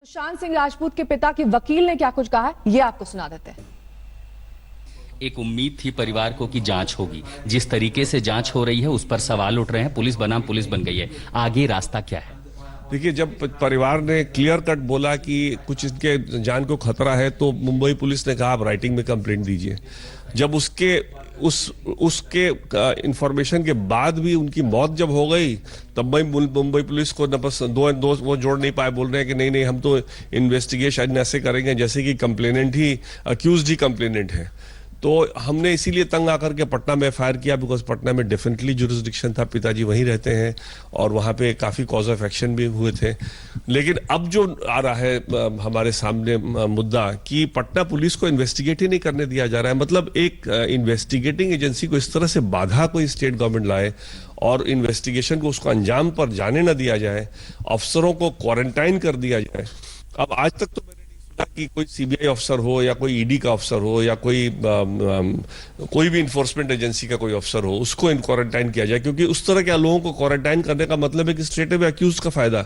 सुशांत सिंह राजपूत के पिता के वकील ने क्या कुछ कहा है, ये आपको सुना देते हैं। एक उम्मीद थी परिवार को कि जांच होगी। जिस तरीके से जांच हो रही है उस पर सवाल उठ रहे हैं। पुलिस बनाम पुलिस बन गई है। आगे रास्ता क्या है? देखिए, जब परिवार ने क्लियर कट बोला कि कुछ इनके जान को खतरा है तो मुंबई पुलिस ने कहा आप राइटिंग में कंप्लेंट दीजिए। जब उसके इंफॉर्मेशन के बाद भी उनकी मौत जब हो गई तब मुंबई पुलिस को न बस दो वो जोड़ नहीं पाए। बोल रहे हैं कि नहीं हम तो इन्वेस्टिगेशन ऐसे करेंगे जैसे कि कंप्लेनेंट ही अक्यूज्ड ही कंप्लेनेंट है। तो हमने इसीलिए तंग आकर के पटना में एफआईआर किया, बिकॉज पटना में डेफिनेटली जुरिस्डिक्शन था, पिताजी वहीं रहते हैं और वहाँ पे काफ़ी कॉज ऑफ एक्शन भी हुए थे। लेकिन अब जो आ रहा है हमारे सामने मुद्दा कि पटना पुलिस को इन्वेस्टिगेट ही नहीं करने दिया जा रहा है। मतलब एक इन्वेस्टिगेटिंग एजेंसी को इस तरह से बाधा कोई स्टेट गवर्नमेंट लाए और इन्वेस्टिगेशन को उसको अंजाम पर जाने न दिया जाए, अफसरों को क्वारंटाइन कर दिया जाए। अब आज तक तो कि कोई सीबीआई अफसर हो या कोई ईडी का अफसर हो या कोई भी इन्फोर्समेंट एजेंसी का कोई अफसर हो उसको क्वारंटाइन किया जाए, क्योंकि उस तरह के लोगों को क्वारंटाइन करने का मतलब है कि स्ट्रेट अवे अक्यूज का फायदा।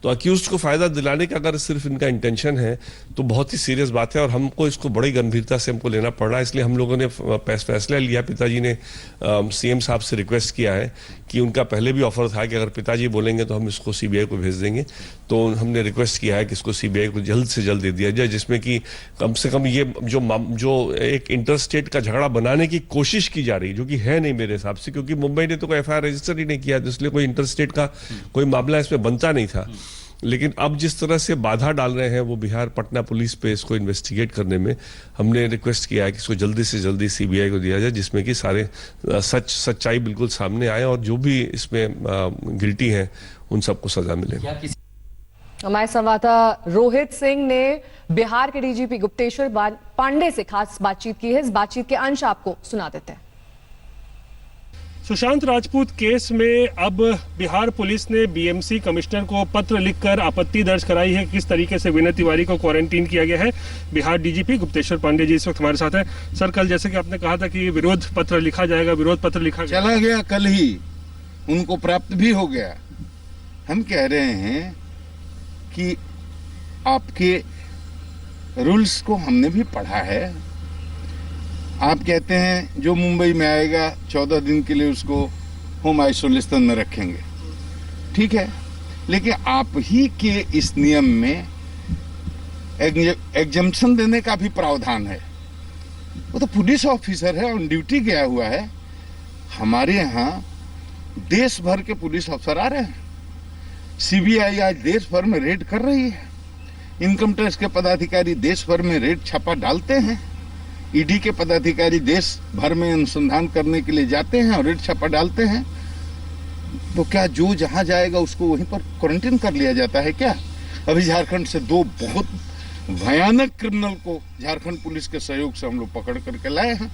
तो अक्यूज को फायदा दिलाने का अगर सिर्फ इनका इंटेंशन है तो बहुत ही सीरियस बात है और हमको इसको बड़ी गंभीरता से हमको लेना पड़ रहा है। इसलिए हम लोगों ने फैसला लिया, पिताजी ने सीएम साहब से रिक्वेस्ट किया है कि उनका पहले भी ऑफर था कि अगर पिताजी बोलेंगे तो हम इसको सीबीआई को भेज देंगे। तो हमने रिक्वेस्ट किया है कि इसको सीबीआई को जल्द से जल्द दे दिया जाए, जिसमें कि कम से कम ये जो एक इंटर स्टेट का झगड़ा बनाने की कोशिश की जा रही है, जो कि है नहीं मेरे हिसाब से, क्योंकि मुंबई ने तो कोई एफआईआर रजिस्टर ही नहीं किया, तो इसलिए कोई इंटर स्टेट का कोई मामला इसमें बनता नहीं था। लेकिन अब जिस तरह से बाधा डाल रहे हैं वो बिहार पटना पुलिस पे इसको इन्वेस्टिगेट करने में, हमने रिक्वेस्ट किया है कि इसको जल्दी से जल्दी सीबीआई को दिया जाए, जिसमें कि सारे सच्चाई बिल्कुल सामने आए और जो भी इसमें गिल्टी हैं उन सबको सजा मिले। हमारे संवाददाता रोहित सिंह ने बिहार के डीजीपी गुप्तेश्वर पांडे से खास बातचीत की है। इस बातचीत के अंश आपको सुना देते हैं। सुशांत राजपूत केस में अब बिहार पुलिस ने बीएमसी कमिश्नर को पत्र लिखकर आपत्ति दर्ज कराई है। किस तरीके से विनय तिवारी को क्वारंटीन किया गया है। बिहार डीजीपी गुप्तेश्वर पांडे जी इस वक्त हमारे साथ हैं। सर, कल जैसे कि आपने कहा था कि विरोध पत्र लिखा जाएगा, विरोध पत्र लिखा चला गया, कल ही उनको प्राप्त भी हो गया। हम कह रहे हैं कि आपके रूल्स को हमने भी पढ़ा है। आप कहते हैं जो मुंबई में आएगा 14 दिन के लिए उसको होम आइसोलेशन में रखेंगे, ठीक है, लेकिन आप ही के इस नियम में एग्जम्पशन देने का भी प्रावधान है। वो तो पुलिस ऑफिसर है, ऑन ड्यूटी गया हुआ है। हमारे यहाँ देश भर के पुलिस अफसर आ रहे हैं। सीबीआई आज देश भर में रेड कर रही है। इनकम टैक्स के पदाधिकारी देश भर में रेड छापा डालते हैं। ईडी के पदाधिकारी देश भर में अनुसंधान करने के लिए जाते हैं और रेड छापा डालते हैं। तो क्या जो जहां जाएगा उसको वहीं पर क्वारंटीन कर लिया जाता है क्या? अभी झारखंड से 2 बहुत भयानक क्रिमिनल को झारखंड पुलिस के सहयोग से हम लोग पकड़ करके लाए हैं।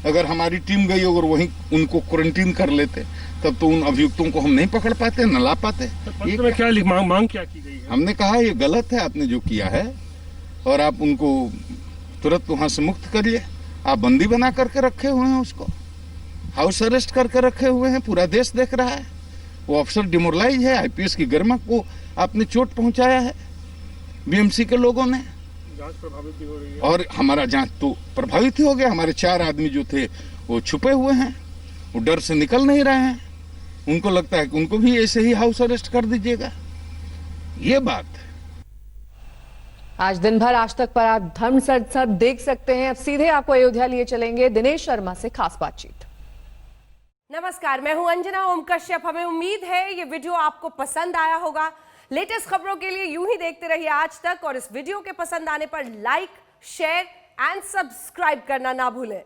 अगर हमारी टीम गई अगर वहीं उनको क्वारंटीन कर लेते तब तो उन अभियुक्तों को हम नहीं पकड़ पाते, न ला पाते। ये क्या मांग क्या की गई है? हमने कहा ये गलत है आपने जो किया है और आप उनको तुरंत वहां से मुक्त करिए। आप बंदी बना करके रखे हुए हैं, उसको हाउस अरेस्ट करके रखे हुए हैं, पूरा देश देख रहा है। वो अफसर डिमोरलाइज है। आईपीएस की गरिमा को आपने चोट पहुंचाया है। बीएमसी के लोगों ने जांच प्रभावित भी हो रही है और हमारा जांच तो प्रभावित ही हो गया। हमारे 4 आदमी जो थे वो छुपे हुए हैं, वो डर से निकल नहीं रहे हैं। उनको लगता है कि उनको भी ऐसे ही हाउस अरेस्ट कर दीजिएगा। ये बात है। आज दिन भर आज तक पर आप धर्म संसद देख सकते हैं। अब सीधे आपको अयोध्या लिए चलेंगे दिनेश शर्मा से खास बातचीत। नमस्कार, मैं हूं अंजना ओम कश्यप। हमें उम्मीद है ये वीडियो आपको पसंद आया होगा। लेटेस्ट खबरों के लिए यूं ही देखते रहिए आज तक और इस वीडियो के पसंद आने पर लाइक, शेयर एंड सब्सक्राइब करना ना भूलें।